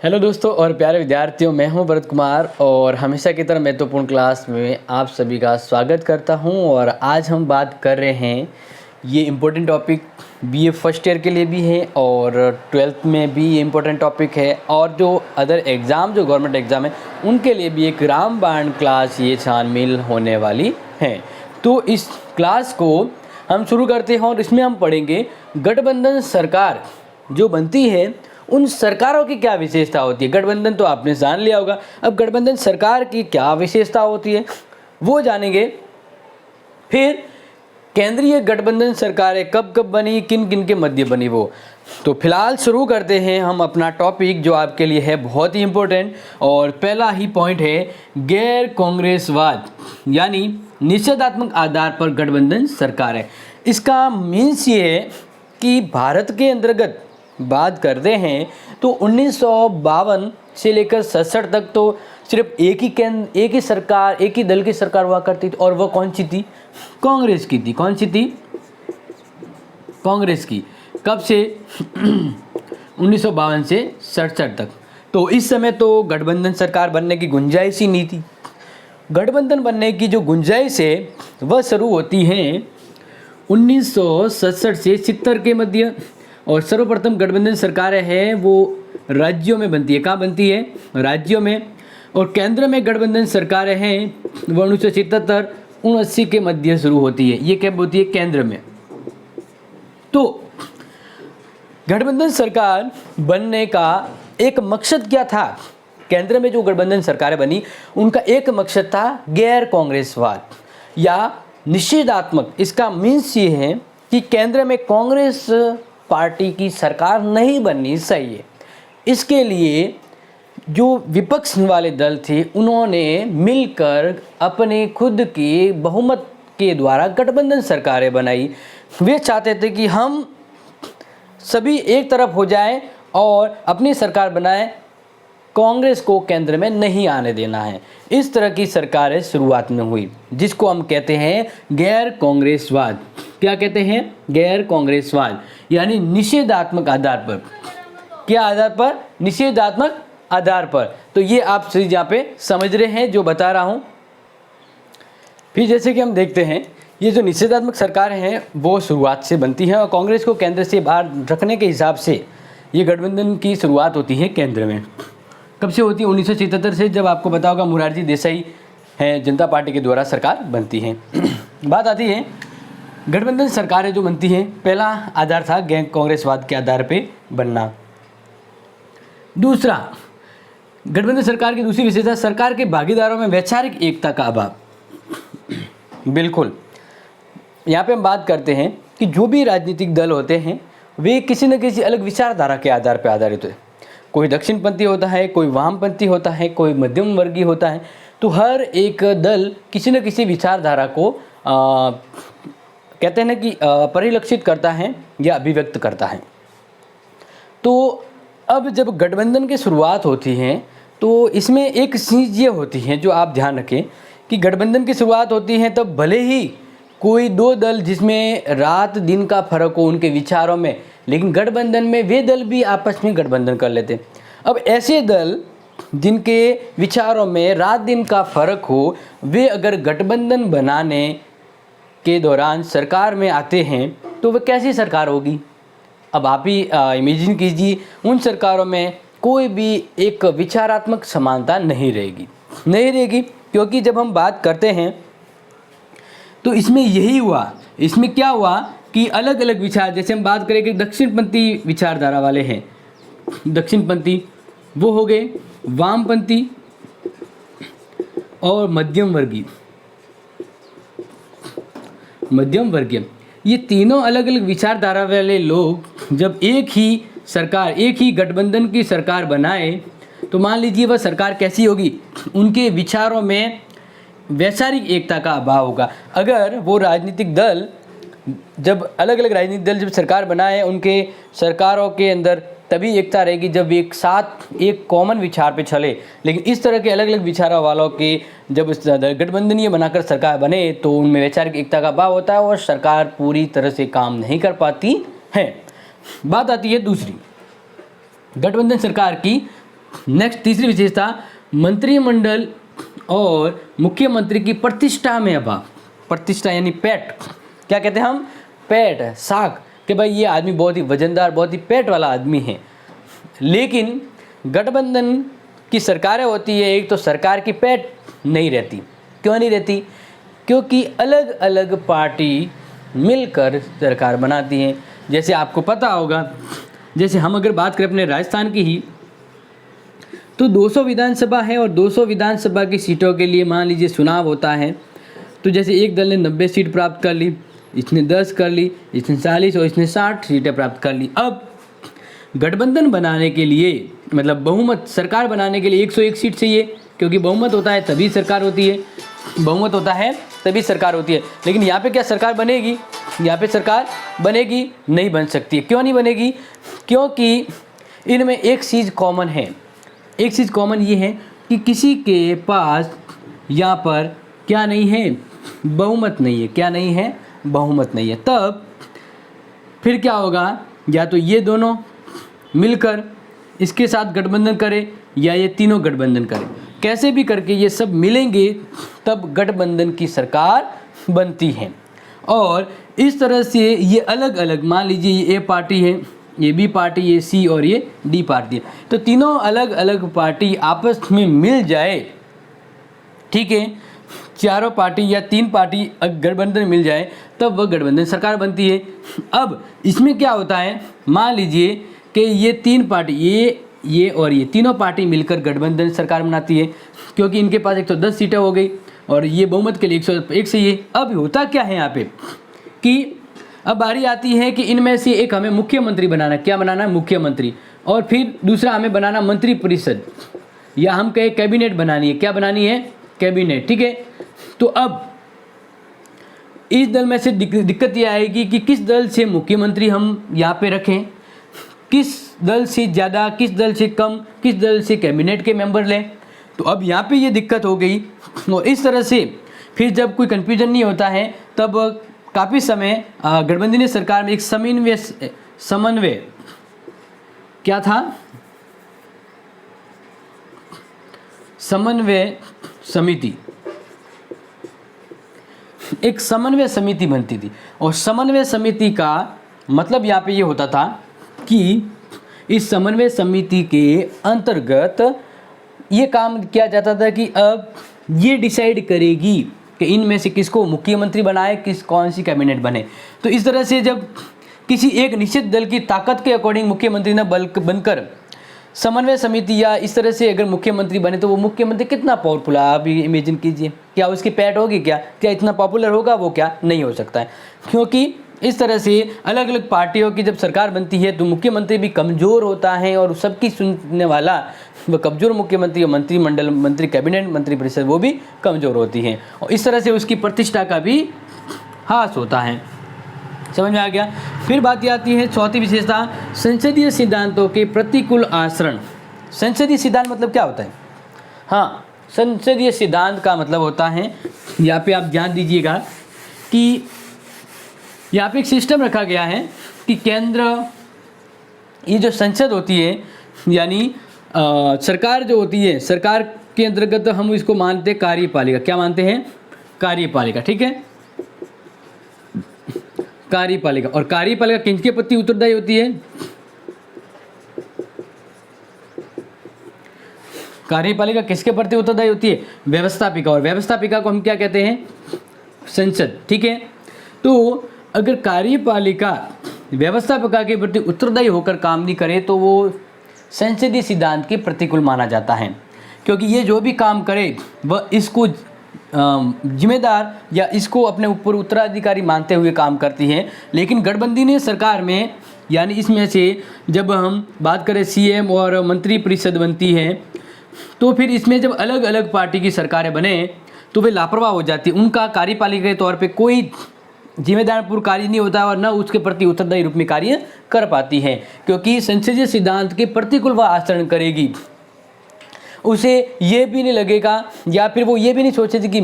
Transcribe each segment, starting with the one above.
Hello दोस्तों और प्यारे विद्यार्थियों, मैं हूं भरत कुमार और हमेशा की तरह महत्वपूर्ण क्लास में आप सभी का स्वागत करता हूं। और आज हम बात कर रहे हैं, ये important topic BA first year के लिए भी है और ट्वेल्थ में भी ये इम्पोर्टेंट टॉपिक है, और जो अदर एग्ज़ाम जो गवर्नमेंट एग्ज़ाम है उनके लिए भी एक रामबाण क्लास ये शामिल होने वाली है। तो इस क्लास को हम शुरू करते हैं और इसमें हम पढ़ेंगे गठबंधन सरकार जो बनती है उन सरकारों की क्या विशेषता होती है। गठबंधन तो आपने जान लिया होगा, अब गठबंधन सरकार की क्या विशेषता होती है वो जानेंगे। फिर केंद्रीय गठबंधन सरकारें कब कब बनी, किन किन के मध्य बनी वो। तो फिलहाल शुरू करते हैं हम अपना टॉपिक जो आपके लिए है बहुत ही इम्पोर्टेंट, और पहला ही पॉइंट है गैर कांग्रेसवाद यानी निषेधात्मक आधार पर गठबंधन सरकारें। इसका मीन्स ये है कि भारत के अंतर्गत बात करते हैं तो 1952 से लेकर 67 तक तो सिर्फ एक ही सरकार, एक ही दल की सरकार हुआ करती थी, और वह कौन सी थी? कांग्रेस की थी। कौन सी थी? कांग्रेस की। कब से? 1952 से 67 तक। तो इस समय तो गठबंधन सरकार बनने की गुंजाइश ही नहीं थी। गठबंधन बनने की जो गुंजाइश है वह शुरू होती है 1967 से 70 के मध्य। और सर्वप्रथम गठबंधन सरकारें हैं वो राज्यों में बनती है। कहाँ बनती है? राज्यों में। और केंद्र में गठबंधन सरकारें हैं वो 1977-79 के मध्य शुरू होती है। ये कब होती है? केंद्र में। तो गठबंधन सरकार बनने का एक मकसद क्या था? केंद्र में जो गठबंधन सरकारें बनी उनका एक मकसद था गैर कांग्रेसवाद या निषेधात्मक। इसका मीन्स ये है कि केंद्र में कांग्रेस पार्टी की सरकार नहीं बननी चाहिए। इसके लिए जो विपक्ष वाले दल थे उन्होंने मिलकर अपने खुद के बहुमत के द्वारा गठबंधन सरकारें बनाई। वे चाहते थे कि हम सभी एक तरफ हो जाएं और अपनी सरकार बनाएं, कांग्रेस को केंद्र में नहीं आने देना है। इस तरह की सरकारें शुरुआत में हुई जिसको हम कहते हैं गैर कांग्रेसवाद। क्या कहते हैं? गैर कांग्रेसवाद यानी निषेधात्मक आधार पर। क्या आधार पर? निषेधात्मक आधार पर। तो ये आप यहाँ पे समझ रहे हैं जो बता रहा हूँ। फिर जैसे कि हम देखते हैं ये जो निषेधात्मक सरकारें हैं वो शुरुआत से बनती हैं और कांग्रेस को केंद्र से बाहर रखने के हिसाब से ये गठबंधन की शुरुआत होती है केंद्र में। कब से होती है? 1977 से, जब आपको पता होगा मोरारजी देसाई है जनता पार्टी के द्वारा सरकार बनती है। बात आती है गठबंधन सरकारें जो बनती हैं, पहला आधार था गैर कांग्रेसवाद के आधार पे बनना। दूसरा, गठबंधन सरकार की दूसरी विशेषता सरकार के भागीदारों में वैचारिक एकता का अभाव। बिल्कुल, यहाँ पे हम बात करते हैं कि जो भी राजनीतिक दल होते हैं वे किसी न किसी अलग विचारधारा के आधार पर आधारित है। कोई दक्षिणपंथी होता है, कोई वामपंथी होता है, कोई मध्यम वर्गीय होता है। तो हर एक दल किसी न किसी विचारधारा को कहते हैं ना कि परिलक्षित करता है या अभिव्यक्त करता है। तो अब जब गठबंधन की शुरुआत होती है तो इसमें एक चीज़ ये होती है जो आप ध्यान रखें कि गठबंधन की शुरुआत होती है तब भले ही कोई दो दल जिसमें रात दिन का फर्क हो उनके विचारों में, लेकिन गठबंधन में वे दल भी आपस में गठबंधन कर लेते हैं। अब ऐसे दल जिनके विचारों में रात दिन का फर्क हो, वे अगर गठबंधन बनाने के दौरान सरकार में आते हैं तो वह कैसी सरकार होगी? अब आप ही इमेजिन कीजिए, उन सरकारों में कोई भी एक विचारात्मक समानता नहीं रहेगी, क्योंकि जब हम बात करते हैं तो इसमें यही हुआ। इसमें क्या हुआ कि अलग अलग विचार, जैसे हम बात करें कि दक्षिणपंथी विचारधारा वाले हैं, दक्षिणपंथी वो हो गए, वामपंथी और मध्यम वर्गीय, ये तीनों अलग अलग विचारधारा वाले लोग जब एक ही गठबंधन की सरकार बनाए तो मान लीजिए वह सरकार कैसी होगी? उनके विचारों में वैचारिक एकता का अभाव होगा। अगर वो राजनीतिक दल जब अलग अलग राजनीतिक दल जब सरकार बनाए, उनके सरकारों के अंदर तभी एकता रहेगी जब एक साथ एक कॉमन विचार पे चले। लेकिन इस तरह के अलग अलग विचारों वालों के जब गठबंधनीय बनाकर सरकार बने तो उनमें वैचारिक एकता का अभाव होता है और सरकार पूरी तरह से काम नहीं कर पाती है। बात आती है दूसरी, गठबंधन सरकार की नेक्स्ट तीसरी विशेषता, मंत्रिमंडल और मुख्यमंत्री की प्रतिष्ठा में अभाव। प्रतिष्ठा यानी पेट, क्या कहते हैं हम, पेट, साख, कि भाई ये आदमी बहुत ही वजनदार, बहुत ही पेट वाला आदमी है। लेकिन गठबंधन की सरकारें होती है, एक तो सरकार की पेट नहीं रहती। क्यों नहीं रहती? क्योंकि अलग अलग पार्टी मिलकर सरकार बनाती हैं। जैसे आपको पता होगा, जैसे हम अगर बात करें अपने राजस्थान की ही, तो 200 विधानसभा है और 200 विधानसभा की सीटों के लिए मान लीजिए चुनाव होता है। तो जैसे एक दल ने 90 सीट प्राप्त कर ली, इसने 10 कर ली, इसने 40 और इसने 60 सीटें प्राप्त कर ली। अब गठबंधन बनाने के लिए, मतलब बहुमत सरकार बनाने के लिए 101 सीट चाहिए, क्योंकि बहुमत होता है तभी सरकार होती है, बहुमत होता है तभी सरकार होती है। लेकिन यहाँ पे क्या सरकार बनेगी? यहाँ पे सरकार बनेगी? नहीं बन सकती है। क्यों नहीं बनेगी? क्योंकि इनमें एक चीज़ कॉमन है। एक चीज़ कॉमन ये है कि किसी के पास यहाँ पर क्या नहीं है, बहुमत नहीं है। क्या नहीं है? बहुमत नहीं है। तब फिर क्या होगा, या तो ये दोनों मिलकर इसके साथ गठबंधन करें या ये तीनों गठबंधन करें, कैसे भी करके ये सब मिलेंगे तब गठबंधन की सरकार बनती है। और इस तरह से ये अलग अलग, मान लीजिए ये ए पार्टी है, ये बी पार्टी, ये सी और ये डी पार्टी है, तो तीनों अलग अलग पार्टी आपस में मिल जाए, ठीक है, चारों पार्टी या 3 पार्टी गठबंधन मिल जाए तब वह गठबंधन सरकार बनती है। अब इसमें क्या होता है, मान लीजिए कि ये 3 पार्टी, ये और ये तीनों पार्टी मिलकर गठबंधन सरकार बनाती है, क्योंकि इनके पास 110 सीटें हो गई और ये बहुमत के लिए 101 से ये। अब होता क्या है यहाँ पे कि अब बारी आती है कि इनमें से एक हमें मुख्यमंत्री बनाना, क्या बनाना है, मुख्यमंत्री, और फिर दूसरा हमें बनाना मंत्री परिषद, या हम कहें कैबिनेट बनानी है। क्या बनानी है? कैबिनेट, ठीक है। तो अब इस दल में से दिक्कत ये आएगी कि किस दल से मुख्यमंत्री हम यहाँ पे रखें, किस दल से ज़्यादा, किस दल से कम, किस दल से कैबिनेट के मेंबर लें। तो अब यहाँ पे ये दिक्कत हो गई। और इस तरह से फिर जब कोई कन्फ्यूजन नहीं होता है तब काफ़ी समय गठबंधन सरकार में एक समन्वय क्या था, समन्वय समिति, एक समन्वय समिति बनती थी। और समन्वय समिति का मतलब यहाँ पे ये होता था कि इस समन्वय समिति के अंतर्गत ये काम किया जाता था कि अब ये डिसाइड करेगी कि इनमें से किसको मुख्यमंत्री बनाए, कौन सी कैबिनेट बने। तो इस तरह से जब किसी एक निश्चित दल की ताकत के अकॉर्डिंग मुख्यमंत्री न बनकर समन्वय समिति या इस तरह से अगर मुख्यमंत्री बने तो वो मुख्यमंत्री कितना पावरफुल है आप इमेजिन कीजिए। क्या उसकी पैट होगी? क्या इतना पॉपुलर होगा वो? क्या नहीं हो सकता है। क्योंकि इस तरह से अलग अलग पार्टियों की जब सरकार बनती है तो मुख्यमंत्री भी कमज़ोर होता है और सबकी सुनने वाला वह कमज़ोर मुख्यमंत्री और मंत्रिमंडल, मंत्री कैबिनेट, मंत्री परिषद वो भी कमज़ोर होती हैं और इस तरह से उसकी प्रतिष्ठा का भी ह्रास होता है। समझ में आ गया। फिर बात आती है चौथी विशेषता, संसदीय सिद्धांतों के प्रतिकूल आचरण। संसदीय सिद्धांत मतलब क्या होता है? हाँ, संसदीय सिद्धांत का मतलब होता है, यहाँ पे आप ध्यान दीजिएगा कि यहाँ पे एक सिस्टम रखा गया है कि केंद्र, ये जो संसद होती है यानी सरकार जो होती है, सरकार के अंतर्गत हम इसको मानते हैं कार्यपालिका। क्या मानते हैं? कार्यपालिका, ठीक है, कार्यपालिका। और कार्यपालिका किसके प्रति उत्तरदायी होती है? कार्यपालिका किसके प्रति उत्तरदायी होती है? व्यवस्थापिका। और व्यवस्थापिका को हम क्या कहते हैं? संसद, ठीक है। तो अगर कार्यपालिका व्यवस्थापिका के प्रति उत्तरदायी होकर काम नहीं करे तो वो संसदीय सिद्धांत के प्रतिकूल माना जाता है, क्योंकि ये जो भी काम करे वह इसको जिम्मेदार या इसको अपने ऊपर उत्तराधिकारी मानते हुए काम करती है। लेकिन गठबंधन सरकार में यानी इसमें से जब हम बात करें सीएम और मंत्री परिषद बनती है तो फिर इसमें जब अलग अलग पार्टी की सरकारें बने तो वे लापरवाह हो जाती है। उनका कार्यपालिका के तौर पे कोई जिम्मेदारपूर्ण कार्य नहीं होता और न उसके प्रति उत्तरदायी रूप में कार्य कर पाती है, क्योंकि संसदीय सिद्धांत के प्रतिकूल वह आचरण करेगी। उसे ये भी नहीं लगेगा या फिर वो ये भी नहीं सोचेगी कि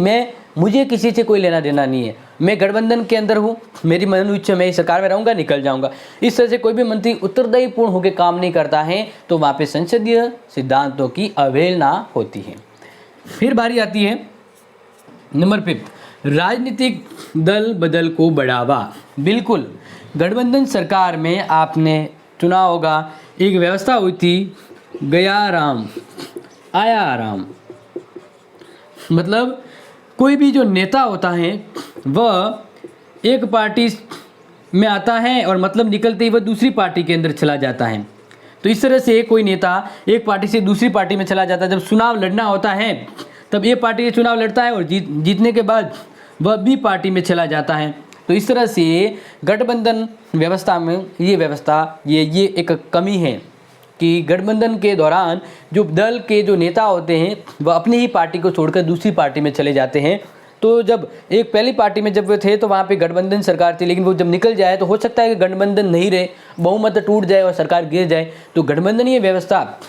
मुझे किसी से कोई लेना देना नहीं है, मैं गठबंधन के अंदर हूँ, मेरी मनोइच्छा मैं इस सरकार में रहूँगा, निकल जाऊँगा, इस तरह से कोई भी मंत्री उत्तरदायीपूर्ण होकर काम नहीं करता है तो वहाँ पे संसदीय सिद्धांतों की अवहेलना होती है। फिर बारी आती है नंबर 5, राजनीतिक दल बदल को बढ़ावा। बिल्कुल, गठबंधन सरकार में आपने चुना होगा, एक व्यवस्था हुई थी गया राम आया राम, मतलब कोई भी जो नेता होता है वह एक पार्टी में आता है और मतलब निकलते ही वह दूसरी पार्टी के अंदर चला जाता है। तो इस तरह से कोई नेता एक पार्टी से दूसरी पार्टी में चला जाता है। जब चुनाव लड़ना होता है तब ए पार्टी से चुनाव लड़ता है और जीतने के बाद वह बी पार्टी में चला जाता है। तो इस तरह से गठबंधन व्यवस्था में ये एक कमी है कि गठबंधन के दौरान जो दल के जो नेता होते हैं वह अपनी ही पार्टी को छोड़कर दूसरी पार्टी में चले जाते हैं। तो जब एक पहली पार्टी में जब वे थे तो वहाँ पे गठबंधन सरकार थी, लेकिन वो जब निकल जाए तो हो सकता है कि गठबंधन नहीं रहे, बहुमत टूट जाए और सरकार गिर जाए। तो गठबंधनीय व्यवस्था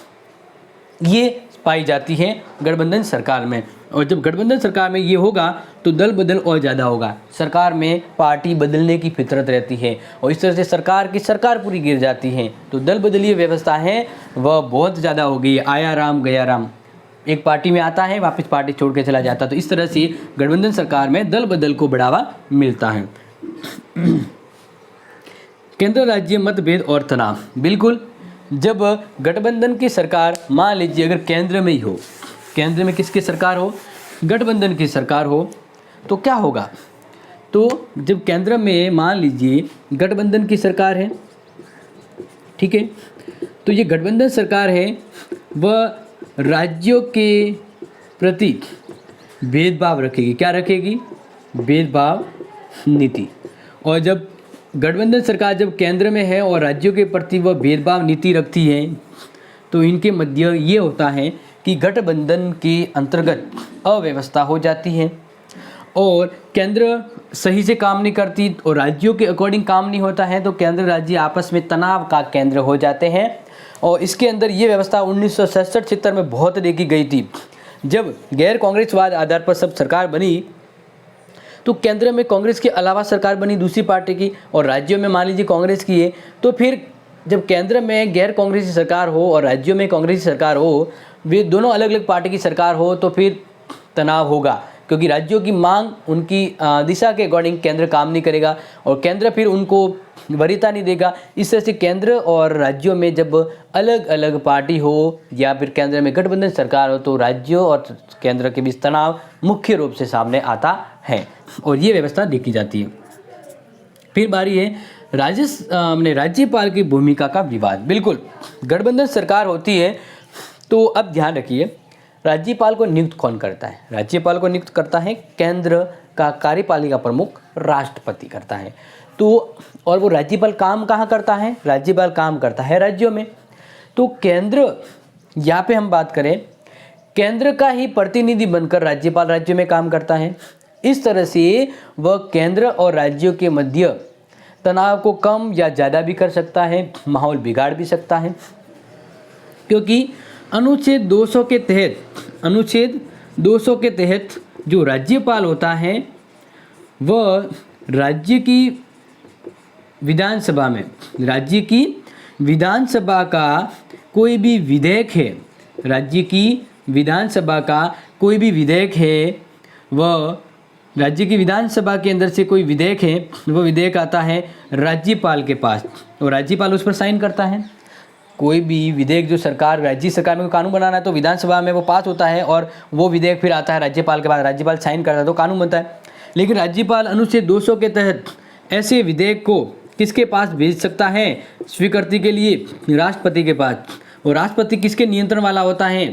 ये पाई जाती है गठबंधन सरकार में, और जब गठबंधन सरकार में ये होगा तो दल बदल और ज़्यादा होगा। सरकार में पार्टी बदलने की फितरत रहती है और इस तरह से सरकार पूरी गिर जाती है। तो दल बदलीय व्यवस्था है वह बहुत ज़्यादा हो गई, आया राम गया राम, एक पार्टी में आता है वापस पार्टी छोड़ के चला जाता। तो इस तरह से गठबंधन सरकार में दल बदल को बढ़ावा मिलता है। केंद्र राज्य मतभेद और तनाव। बिल्कुल, जब गठबंधन की सरकार, मान लीजिए अगर केंद्र में ही हो, केंद्र में किसकी सरकार हो, गठबंधन की सरकार हो, तो क्या होगा। तो जब केंद्र में मान लीजिए गठबंधन की सरकार है, ठीक है, तो ये गठबंधन सरकार है वह राज्यों के प्रति भेदभाव रखेगी। क्या रखेगी? भेदभाव नीति। और जब गठबंधन सरकार जब केंद्र में है और राज्यों के प्रति वह भेदभाव नीति रखती है तो इनके मध्य ये होता है कि गठबंधन के अंतर्गत अव्यवस्था हो जाती है और केंद्र सही से काम नहीं करती और राज्यों के अकॉर्डिंग काम नहीं होता है, तो केंद्र राज्य आपस में तनाव का केंद्र हो जाते हैं। और इसके अंदर ये व्यवस्था 1967-70 में बहुत देखी गई थी। जब गैर कांग्रेसवाद आधार पर सब सरकार बनी तो केंद्र में कांग्रेस के अलावा सरकार बनी दूसरी पार्टी की और राज्यों में मान लीजिए कांग्रेस की है, तो फिर जब केंद्र में गैर कांग्रेसी सरकार हो और राज्यों में कांग्रेसी सरकार हो, वे दोनों अलग अलग पार्टी की सरकार हो, तो फिर तनाव होगा क्योंकि राज्यों की मांग उनकी दिशा के अकॉर्डिंग केंद्र काम नहीं करेगा और केंद्र फिर उनको वरीयता नहीं देगा। इस तरह से केंद्र और राज्यों में जब अलग अलग पार्टी हो या फिर केंद्र में गठबंधन सरकार हो तो राज्यों और केंद्र के बीच तनाव मुख्य रूप से सामने आता है और ये व्यवस्था देखी जाती है। फिर बारी है राज्यपाल की भूमिका का विवाद। बिल्कुल, गठबंधन सरकार होती है तो अब ध्यान रखिए, राज्यपाल को नियुक्त कौन करता है? राज्यपाल को नियुक्त करता है केंद्र का कार्यपालिका प्रमुख राष्ट्रपति करता है। तो और वो राज्यपाल काम कहाँ करता है? राज्यपाल काम करता है राज्यों में। तो केंद्र, यहाँ पे हम बात करें, केंद्र का ही प्रतिनिधि बनकर राज्यपाल राज्य में काम करता है। इस तरह से वह केंद्र और राज्यों के मध्य तनाव को कम या ज़्यादा भी कर सकता है, माहौल बिगाड़ भी सकता है, क्योंकि अनुच्छेद 200 के तहत जो राज्यपाल होता है वह राज्य की विधानसभा में, राज्य की विधानसभा का कोई भी विधेयक है, राज्य की विधानसभा का कोई भी विधेयक है, वह राज्य की विधानसभा के अंदर से कोई विधेयक है, वह विधेयक आता है राज्यपाल के पास और राज्यपाल उस पर साइन करता है। कोई भी विधेयक जो सरकार, राज्य सरकार में कानून बनाना है तो विधानसभा में वो पास होता है और वो विधेयक फिर आता है राज्यपाल के पास, राज्यपाल साइन करता है तो कानून बनता है। लेकिन राज्यपाल अनुच्छेद 200 के तहत ऐसे विधेयक को किसके पास भेज सकता है स्वीकृति के लिए? राष्ट्रपति के पास। और राष्ट्रपति किसके नियंत्रण वाला होता है?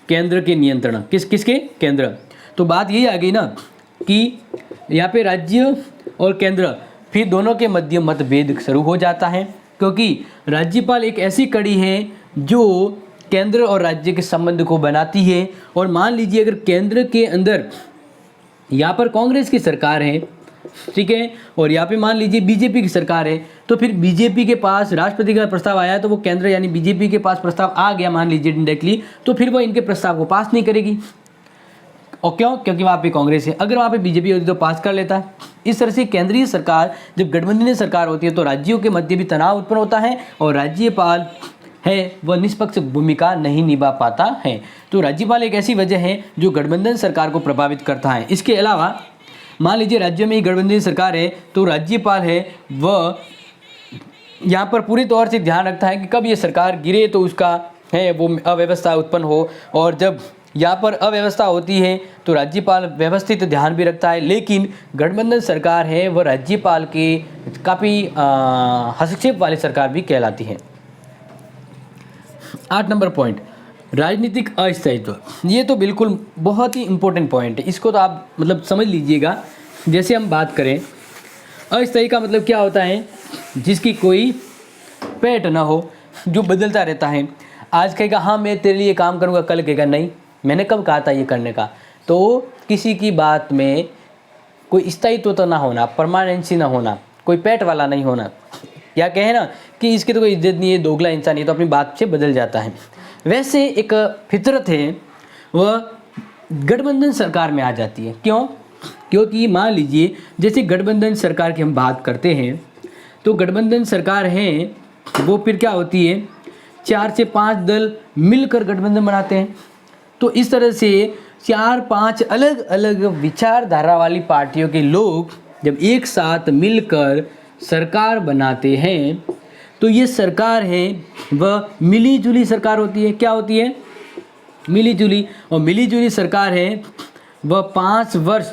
केंद्र के नियंत्रण। किसके? केंद्र। तो बात यही आ गई ना कि यहाँ पे राज्य और केंद्र फिर दोनों के मध्य मतभेद शुरू हो जाता है, क्योंकि राज्यपाल एक ऐसी कड़ी है जो केंद्र और राज्य के संबंध को बनाती है। और मान लीजिए अगर केंद्र के अंदर यहाँ पर कांग्रेस की सरकार है, ठीक है, और यहाँ पे मान लीजिए बीजेपी की सरकार है, तो फिर बीजेपी के पास राष्ट्रपति का प्रस्ताव आया तो वो केंद्र यानी बीजेपी के पास प्रस्ताव आ गया मान लीजिए डायरेक्टली, तो फिर वो इनके प्रस्ताव को पास नहीं करेगी। और क्यों? क्योंकि वहाँ पे कांग्रेस है। अगर वहाँ पे बीजेपी होती तो पास कर लेता है। इस तरह से केंद्रीय सरकार, जब गठबंधन सरकार होती है तो राज्यों के मध्य भी तनाव उत्पन्न होता है और राज्यपाल है वह निष्पक्ष भूमिका नहीं निभा पाता है। तो राज्यपाल एक ऐसी वजह है जो गठबंधन सरकार को प्रभावित करता है। इसके अलावा मान लीजिए राज्य में ही गठबंधन सरकार है तो राज्यपाल है वह यहाँ पर पूरी तौर से ध्यान रखता है कि कब ये सरकार गिरे तो उसका है वो अव्यवस्था उत्पन्न हो, और जब यहाँ पर अव्यवस्था होती है तो राज्यपाल व्यवस्थित ध्यान भी रखता है। लेकिन गठबंधन सरकार है वह राज्यपाल के काफ़ी हस्तक्षेप वाली सरकार भी कहलाती है। 8 नंबर पॉइंट, राजनीतिक अस्थायित्व। ये तो बिल्कुल बहुत ही इम्पोर्टेंट पॉइंट है, इसको तो आप मतलब समझ लीजिएगा। जैसे हम बात करें अस्थायी का मतलब क्या होता है, जिसकी कोई पैठ ना हो, जो बदलता रहता है। आज कहेगा हाँ मैं तेरे लिए काम करूँगा, कल कहेगा नहीं मैंने कब कहा था ये करने का। तो किसी की बात में कोई स्थायित्व तो ना होना, परमानेंसी ना होना, कोई पैठ वाला नहीं होना, या कहे ना कि इसकी तो कोई इज्जत नहीं है, दोगला इंसान है, तो अपनी बात से बदल जाता है। वैसे एक फितरत है वह गठबंधन सरकार में आ जाती है। क्यों? क्योंकि मान लीजिए जैसे गठबंधन सरकार की हम बात करते हैं तो गठबंधन सरकार है वो फिर क्या होती है, 4 से 5 दल मिलकर गठबंधन बनाते हैं। तो इस तरह से 4-5 अलग अलग विचारधारा वाली पार्टियों के लोग जब एक साथ मिलकर सरकार बनाते हैं तो ये सरकार है वह मिली जुली सरकार होती है। क्या होती है? मिली जुली। और मिली जुली सरकार है वह 5 वर्ष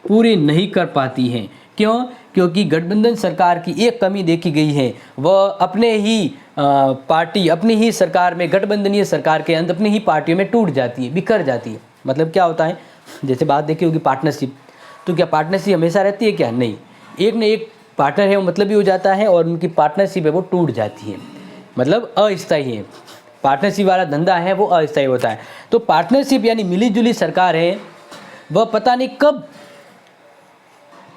पूरे नहीं कर पाती है। क्यों? क्योंकि गठबंधन सरकार की एक कमी देखी गई है, वह अपने ही पार्टी अपनी ही सरकार में, गठबंधनीय सरकार के अंदर अपनी ही पार्टियों में टूट जाती है, बिखर जाती है। मतलब क्या होता है, जैसे बात देखी होगी पार्टनरशिप, तो क्या पार्टनरशिप हमेशा रहती है? क्या नहीं, एक न एक पार्टनर है वो मतलब भी हो जाता है और उनकी पार्टनरशिप है वो टूट जाती है, मतलब अस्थायी है। पार्टनरशिप वाला धंधा है वो अस्थायी होता है। तो पार्टनरशिप यानी मिली जुली सरकार है वह पता नहीं कब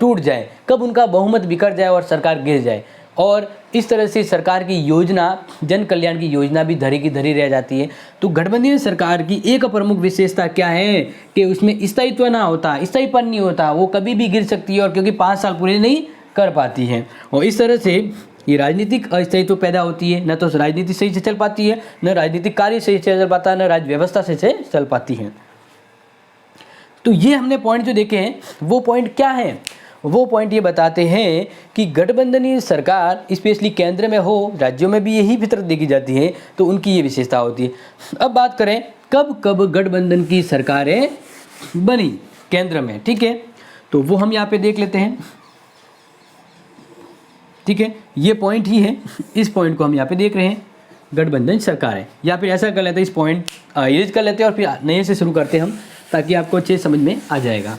टूट जाए, कब उनका बहुमत बिखर जाए और सरकार गिर जाए, और इस तरह से सरकार की योजना, जन कल्याण की योजना भी धरी की धरी रह जाती है। तो गठबंधन सरकार की एक प्रमुख विशेषता क्या है कि उसमें स्थायित्व ना होता, स्थायीपन नहीं होता, वो कभी भी गिर सकती है, और क्योंकि 5 साल पूरे नहीं कर पाती है, और इस तरह से ये राजनीतिक अस्थायित्व पैदा होती है। न तो राजनीति सही से चल पाती है, न राजनीतिक कार्य सही से चल पाता है, न राज्य व्यवस्था सही से चल पाती है। तो ये हमने पॉइंट जो देखे हैं वो पॉइंट क्या है, वो पॉइंट ये बताते हैं कि गठबंधनीय सरकार स्पेशली केंद्र में हो, राज्यों में भी यही फितरत देखी जाती है, तो उनकी ये विशेषता होती है। अब बात करें कब कब गठबंधन की सरकारें बनी केंद्र में, ठीक है, तो वो हम यहाँ पे देख लेते हैं। ठीक है, ये पॉइंट ही है, इस पॉइंट को हम यहाँ पे देख रहे हैं, गठबंधन सरकारें। या फिर ऐसा कर लेते हैं, इस पॉइंट इरेज कर लेते हैं और फिर नए से शुरू करते हैं हम, ताकि आपको अच्छे समझ में आ जाएगा।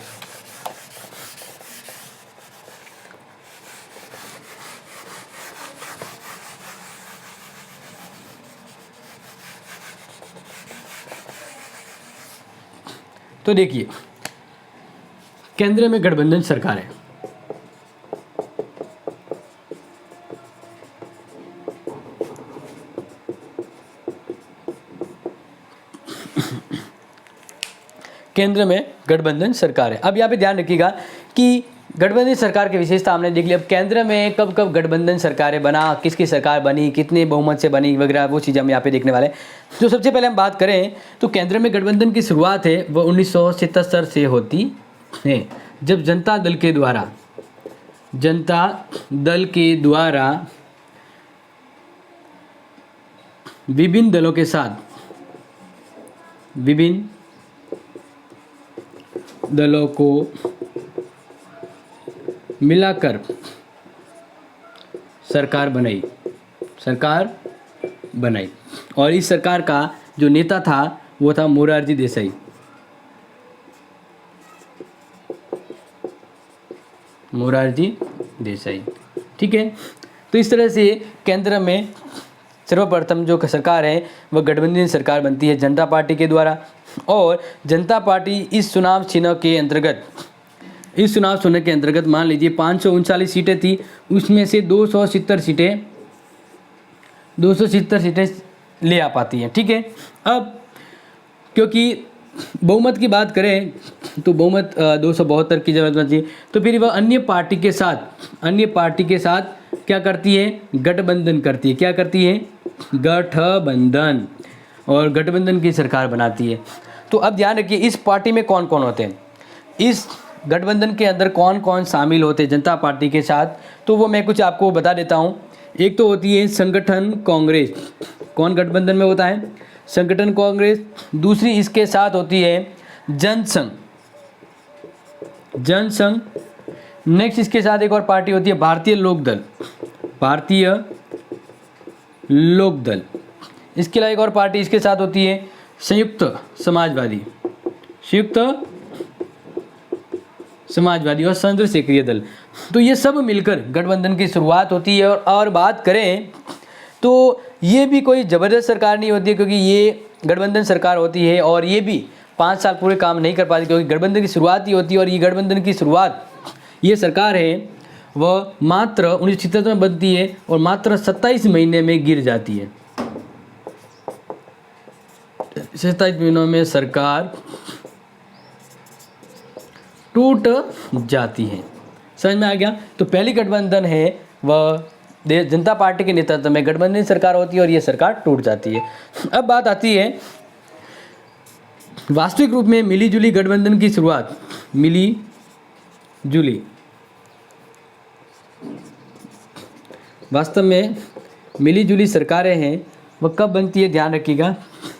तो देखिए केंद्र में गठबंधन सरकार है, केंद्र में गठबंधन सरकार है। अब यहाँ पे ध्यान रखिएगा कि गठबंधन सरकार की विशेषता हमने देख लिया। अब केंद्र में कब कब गठबंधन सरकारें बना, किसकी सरकार बनी, कितने बहुमत से बनी वगैरह, वो चीज़ हम यहाँ पे देखने वाले हैं। तो सबसे पहले हम बात करें तो केंद्र में गठबंधन की शुरुआत है वो 1977 से होती है, जब जनता दल के द्वारा विभिन्न दलों के साथ, विभिन्न दलों को मिलाकर सरकार बनाई, और इस सरकार का जो नेता था वो था मोरारजी देसाई। ठीक है, तो इस तरह से केंद्र में सर्वप्रथम जो सरकार है वह गठबंधन सरकार बनती है जनता पार्टी के द्वारा, और जनता पार्टी इस चुनाव चिन्ह के अंतर्गत मान लीजिए 539 सीटें थी, उसमें से 270 सीटें ले आ पाती हैं। ठीक है, अब क्योंकि बहुमत की बात करें तो बहुमत 272 की जरूरत बनती है। तो फिर वह अन्य पार्टी के साथ क्या करती है, गठबंधन करती है। क्या करती है, गठबंधन, और गठबंधन की सरकार बनाती है। तो अब ध्यान रखिए इस पार्टी में कौन कौन होते हैं, इस गठबंधन के अंदर कौन कौन शामिल होते हैं जनता पार्टी के साथ, तो वो मैं कुछ आपको बता देता हूँ। एक तो होती है संगठन कांग्रेस, कौन गठबंधन में होता है, संगठन कांग्रेस। दूसरी इसके साथ होती है जनसंघ। नेक्स्ट इसके साथ एक और पार्टी होती है भारतीय लोकदल। इसके अलावा एक और पार्टी इसके साथ होती है संयुक्त समाजवादी और चंद्रशेखरीय दल। तो ये सब मिलकर गठबंधन की शुरुआत होती है। और बात करें तो ये भी कोई ज़बरदस्त सरकार नहीं होती है, क्योंकि ये गठबंधन सरकार होती है और ये भी 5 साल पूरे काम नहीं कर पाती, क्योंकि गठबंधन की शुरुआत ही होती है। और ये गठबंधन की शुरुआत, ये सरकार है वह मात्र 1977 में बनती है और मात्र 27 महीने में गिर जाती है। 27 महीनों में सरकार टूट जाती है। समझ में आ गया। तो पहली गठबंधन है वह जनता पार्टी के नेतृत्व में गठबंधन सरकार होती है और यह सरकार टूट जाती है। अब बात आती है वास्तविक रूप में मिली जुली गठबंधन की शुरुआत। वास्तव में मिली जुली सरकारें हैं वह कब बनती है, ध्यान रखिएगा।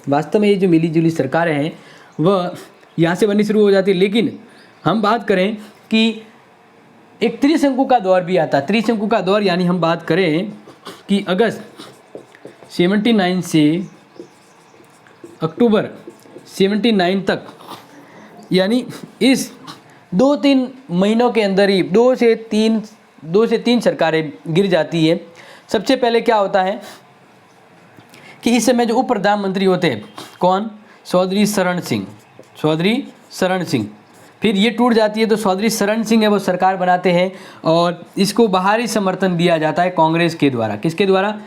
वास्तव में ये जो मिली जुली सरकारें हैं वह यहाँ से बननी शुरू हो जाती है। लेकिन हम बात करें कि एक त्रिशंकु का दौर भी आता है। त्रिशंकु का दौर यानी हम बात करें कि अगस्त 79 से अक्टूबर 79 तक, यानी इस 2-3 महीनों के अंदर ही 2 से 3 सरकारें गिर जाती है। सबसे पहले क्या होता है कि इस समय जो उप प्रधानमंत्री होते हैं कौन, चौधरी शरण सिंह। फिर ये टूट जाती है तो चौधरी शरण सिंह है वो सरकार बनाते हैं और इसको बाहरी समर्थन दिया जाता है कांग्रेस के द्वारा। किसके द्वारा,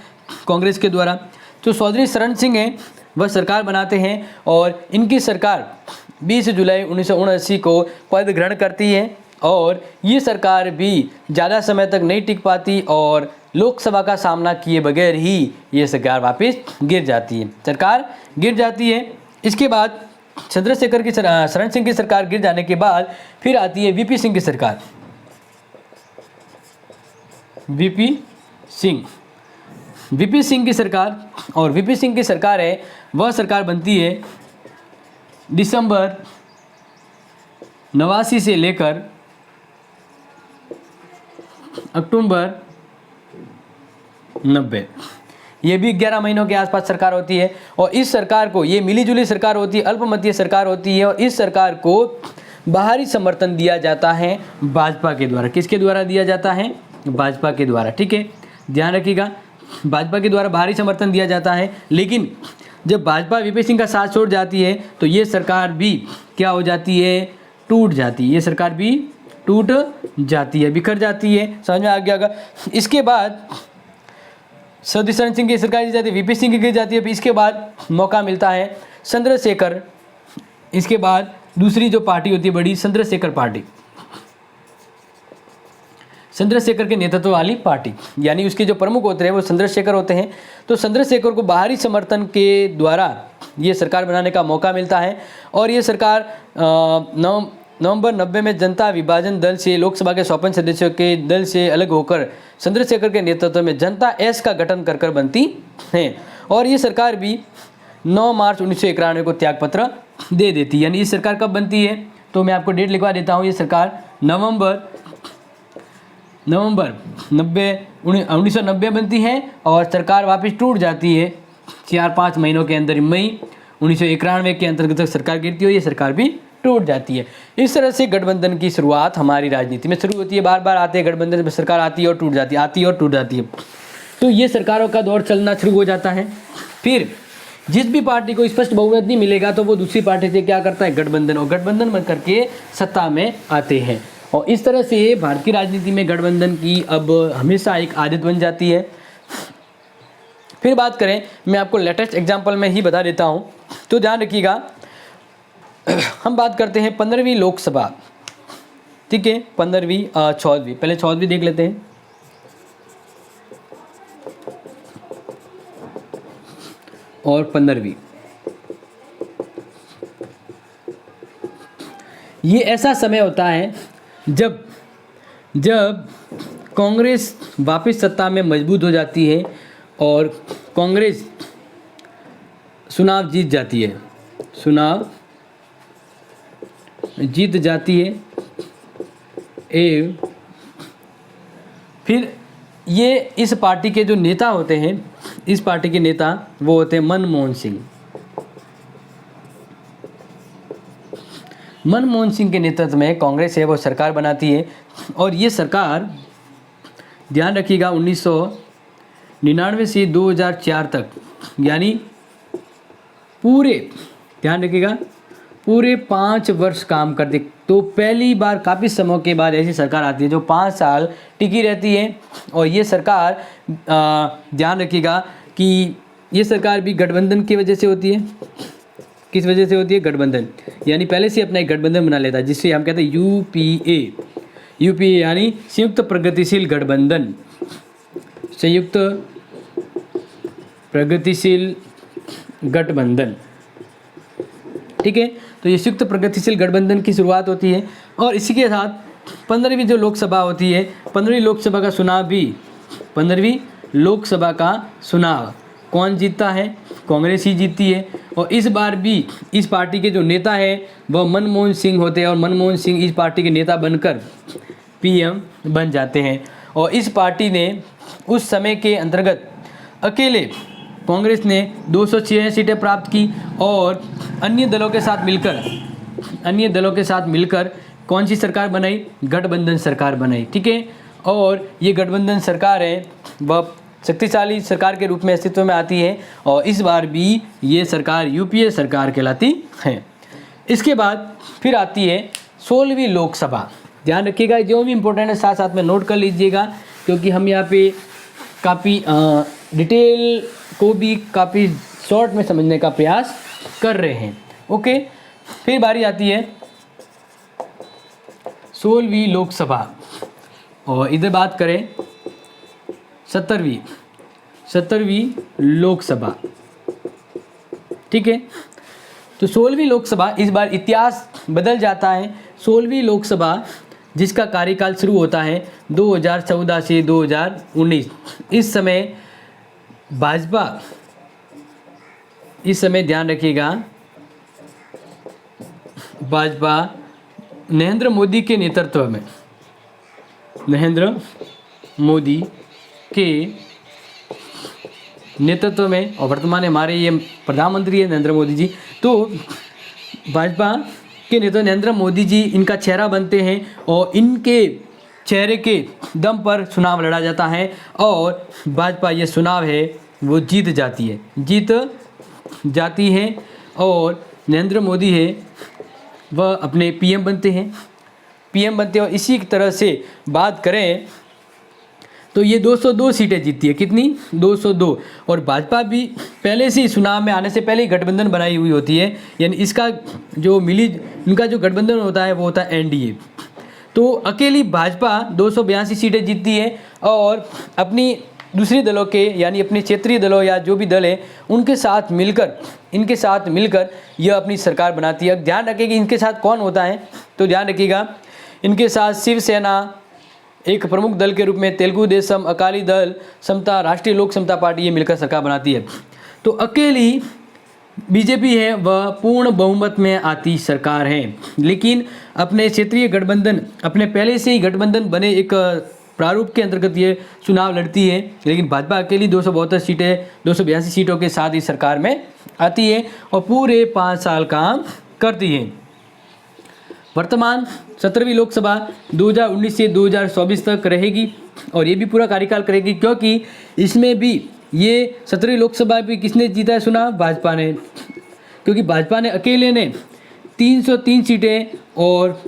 कांग्रेस के द्वारा। तो चौधरी शरण सिंह है वह सरकार बनाते हैं और इनकी सरकार 20 जुलाई 1979 को पद ग्रहण करती है। और ये सरकार भी ज़्यादा समय तक नहीं टिक पाती और लोकसभा का सामना किए बगैर ही ये सरकार वापस गिर जाती है। सरकार गिर जाती है। इसके बाद चंद्रशेखर की शरण सिंह की सरकार गिर जाने के बाद फिर आती है वीपी सिंह की सरकार। वीपी सिंह की सरकार, और वीपी सिंह की सरकार है वह सरकार बनती है दिसंबर 89 से लेकर अक्टूबर 90। ये भी 11 महीनों के आसपास सरकार होती है। और इस सरकार को, ये मिलीजुली सरकार होती है, अल्पमतीय सरकार होती है और इस सरकार को बाहरी समर्थन दिया जाता है भाजपा के द्वारा। किसके द्वारा दिया जाता है, भाजपा के द्वारा। ठीक है, ध्यान रखिएगा, भाजपा के द्वारा बाहरी समर्थन दिया जाता है। लेकिन जब भाजपा वीपी सिंह का साथ छोड़ जाती है तो ये सरकार भी क्या हो जाती है, टूट जाती है। ये सरकार भी टूट जाती है, बिखर जाती है। समझ में आ गया होगा। इसके बाद चौधरी शरण सिंह की सरकार गिर जाती है, वीपी सिंह की गिर जाती है। फिर इसके बाद मौका मिलता है चंद्रशेखर। इसके बाद दूसरी जो पार्टी होती है बड़ी, चंद्रशेखर पार्टी, चंद्रशेखर के नेतृत्व वाली पार्टी, यानी उसके जो प्रमुख होते हैं वो चंद्रशेखर होते हैं। तो चंद्रशेखर को बाहरी समर्थन के द्वारा ये सरकार बनाने का मौका मिलता है और ये सरकार नवंबर 90 में जनता विभाजन दल से, लोकसभा के 54 सदस्यों के दल से अलग होकर चंद्रशेखर के नेतृत्व में जनता एस का गठन कर बनती है। और ये सरकार भी 9 मार्च 1991 को त्यागपत्र दे देती है। यानी ये सरकार कब बनती है, तो मैं आपको डेट लिखवा देता हूँ। ये सरकार नवंबर 1990 बनती है और सरकार वापस टूट जाती है 4-5 महीनों के अंदर। मई 1991 के अंतर्गत सरकार गिरती है, ये सरकार भी टूट जाती है। इस तरह से गठबंधन की शुरुआत हमारी राजनीति में शुरू होती है। बार बार आते हैं गठबंधन में, सरकार आती है और टूट जाती है, आती है और टूट जाती है। तो ये सरकारों का दौर चलना शुरू हो जाता है। फिर जिस भी पार्टी को स्पष्ट बहुमत नहीं मिलेगा तो वो दूसरी पार्टी से क्या करता है, गठबंधन, और गठबंधन बन करके सत्ता में आते हैं। और इस तरह से भारतीय राजनीति में गठबंधन की अब हमेशा एक आदत बन जाती है। फिर बात करें, मैं आपको लेटेस्ट एग्जाम्पल में ही बता देता हूँ, तो ध्यान रखिएगा। हम बात करते हैं 15वीं लोकसभा, ठीक है, 15वीं 14वीं, पहले 14वीं देख लेते हैं। और 15वीं, ये ऐसा समय होता है जब कांग्रेस वापस सत्ता में मजबूत हो जाती है और कांग्रेस चुनाव जीत जाती है, चुनाव जीत जाती है। फिर ये इस पार्टी के जो नेता होते हैं, इस पार्टी के नेता वो होते हैं मनमोहन सिंह। मनमोहन सिंह के नेतृत्व में कांग्रेस है वो सरकार बनाती है और ये सरकार, ध्यान रखिएगा, 1999 से 2004 तक, यानी पूरे, ध्यान रखिएगा, पूरे 5 वर्ष काम करती। तो पहली बार काफ़ी समय के बाद ऐसी सरकार आती है जो 5 साल टिकी रहती है। और ये सरकार, ध्यान रखिएगा कि ये सरकार भी गठबंधन की वजह से होती है। किस वजह से होती है? गठबंधन, यानी पहले से अपना एक गठबंधन बना लेता है जिससे हम कहते हैं यूपीए यानी संयुक्त प्रगतिशील गठबंधन, संयुक्त प्रगतिशील गठबंधन, ठीक है। तो ये संयुक्त प्रगतिशील गठबंधन की शुरुआत होती है और इसी के साथ 15वीं जो लोकसभा होती है, 15वीं लोकसभा का चुनाव भी, 15वीं लोकसभा का चुनाव कौन जीतता है? कांग्रेस ही जीतती है। और इस बार भी इस पार्टी के जो नेता है वह मनमोहन सिंह होते हैं और मनमोहन सिंह इस पार्टी के नेता बनकर पीएम बन जाते हैं। और इस पार्टी ने उस समय के अंतर्गत अकेले कांग्रेस ने 206 सीटें प्राप्त की और अन्य दलों के साथ मिलकर कौन सी सरकार बनाई? गठबंधन सरकार बनाई, ठीक है। और ये गठबंधन सरकार है वह शक्तिशाली सरकार के रूप में अस्तित्व में आती है और इस बार भी ये सरकार यूपीए सरकार कहलाती है। इसके बाद फिर आती है 16वीं लोकसभा। ध्यान रखिएगा, जो भी इम्पोर्टेंट है साथ साथ में नोट कर लीजिएगा क्योंकि हम यहाँ पे काफ़ी डिटेल को भी काफ़ी शॉर्ट में समझने का प्रयास कर रहे हैं। ओके, फिर बारी आती है 16वीं लोकसभा और इधर बात करें 17वीं लोकसभा, ठीक है। तो 16वीं लोकसभा, इस बार इतिहास बदल जाता है। 16वीं लोकसभा जिसका कार्यकाल शुरू होता है 2014 से 2019। इस समय भाजपा, इस समय ध्यान रखिएगा, भाजपा नरेंद्र मोदी के नेतृत्व में, नरेंद्र मोदी के नेतृत्व में, और वर्तमान में हमारे ये प्रधानमंत्री है नरेंद्र मोदी जी। तो भाजपा के नेता नरेंद्र मोदी जी इनका चेहरा बनते हैं और इनके चेहरे के दम पर चुनाव लड़ा जाता है और भाजपा ये चुनाव है वो जीत जाती है और नरेंद्र मोदी है वह अपने पीएम बनते हैं और इसी तरह से बात करें तो ये 202 सीटें जीतती है। कितनी? 202। और भाजपा भी पहले से ही चुनाव में आने से पहले ही गठबंधन बनाई हुई होती है, यानी इसका जो इनका जो गठबंधन होता है वो होता है एनडीए। तो अकेली भाजपा 282 सीटें जीतती है और अपनी दूसरी दलों के, यानी अपने क्षेत्रीय दलों या जो भी दल है इनके साथ मिलकर यह अपनी सरकार बनाती है। ध्यान रखिएगा इनके साथ कौन होता है, तो ध्यान रखिएगा इनके साथ शिवसेना एक प्रमुख दल के रूप में, तेलुगु देशम, अकाली दल समता, राष्ट्रीय लोक समता पार्टी ये मिलकर सरकार बनाती है। तो अकेली बीजेपी है वह पूर्ण बहुमत में आती सरकार है, लेकिन अपने क्षेत्रीय गठबंधन, अपने पहले से ही गठबंधन बने एक प्रारूप के अंतर्गत ये चुनाव लड़ती है। लेकिन भाजपा अकेली 282 सीटें, 282 सीटों के साथ ही सरकार में आती है और पूरे 5 साल काम करती है। वर्तमान 17वीं लोकसभा 2019 से 2024 तक रहेगी और ये भी पूरा कार्यकाल करेगी क्योंकि इसमें भी ये 17वीं लोकसभा भी किसने जीता है चुनाव? भाजपा ने, क्योंकि भाजपा ने अकेले ने 303 सीटें और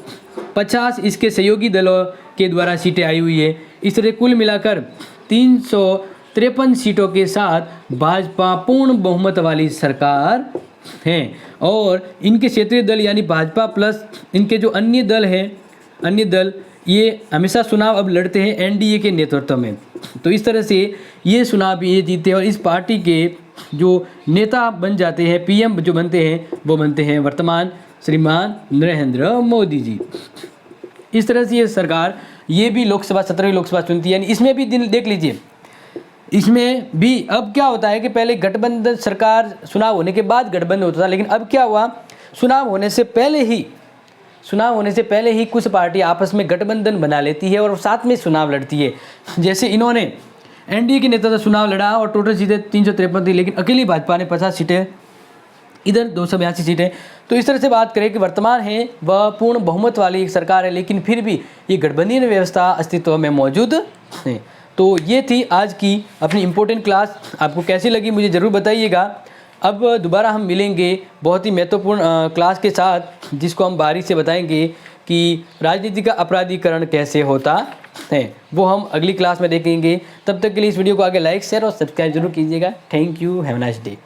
50 इसके सहयोगी दलों के द्वारा सीटें आई हुई है। इस तरह कुल मिलाकर 353 सीटों के साथ भाजपा पूर्ण बहुमत वाली सरकार हैं और इनके क्षेत्रीय दल यानी भाजपा प्लस इनके जो अन्य दल ये हमेशा चुनाव अब लड़ते हैं एनडीए के नेतृत्व में। तो इस तरह से ये चुनाव ये जीते और इस पार्टी के जो नेता बन जाते हैं, पीएम जो बनते हैं, वो बनते हैं वर्तमान श्रीमान नरेंद्र मोदी जी। इस तरह से ये सरकार ये भी लोकसभा 17वीं लोकसभा चुनती है, यानी इसमें भी दिन देख लीजिए, इसमें भी अब क्या होता है कि पहले गठबंधन सरकार चुनाव होने के बाद गठबंधन होता था, लेकिन अब क्या हुआ, चुनाव होने से पहले ही कुछ पार्टी आपस में गठबंधन बना लेती है और साथ में चुनाव लड़ती है। जैसे इन्होंने एनडीए के नेता से चुनाव लड़ा और टोटल सीटें 353 थी, लेकिन अकेली भाजपा ने 50 सीटें, इधर 282 सीटें। तो इस तरह से बात करें कि वर्तमान है वह पूर्ण बहुमत वाली एक सरकार है, लेकिन फिर भी ये गठबंधन व्यवस्था अस्तित्व में मौजूद है। तो ये थी आज की अपनी इम्पोर्टेंट क्लास। आपको कैसी लगी मुझे ज़रूर बताइएगा। अब दोबारा हम मिलेंगे बहुत ही महत्वपूर्ण क्लास के साथ, जिसको हम बारीक से बताएंगे कि राजनीति का अपराधीकरण कैसे होता है, वो हम अगली क्लास में देखेंगे। तब तक के लिए इस वीडियो को आगे लाइक शेयर और सब्सक्राइब जरूर कीजिएगा। Thank you, have a nice day.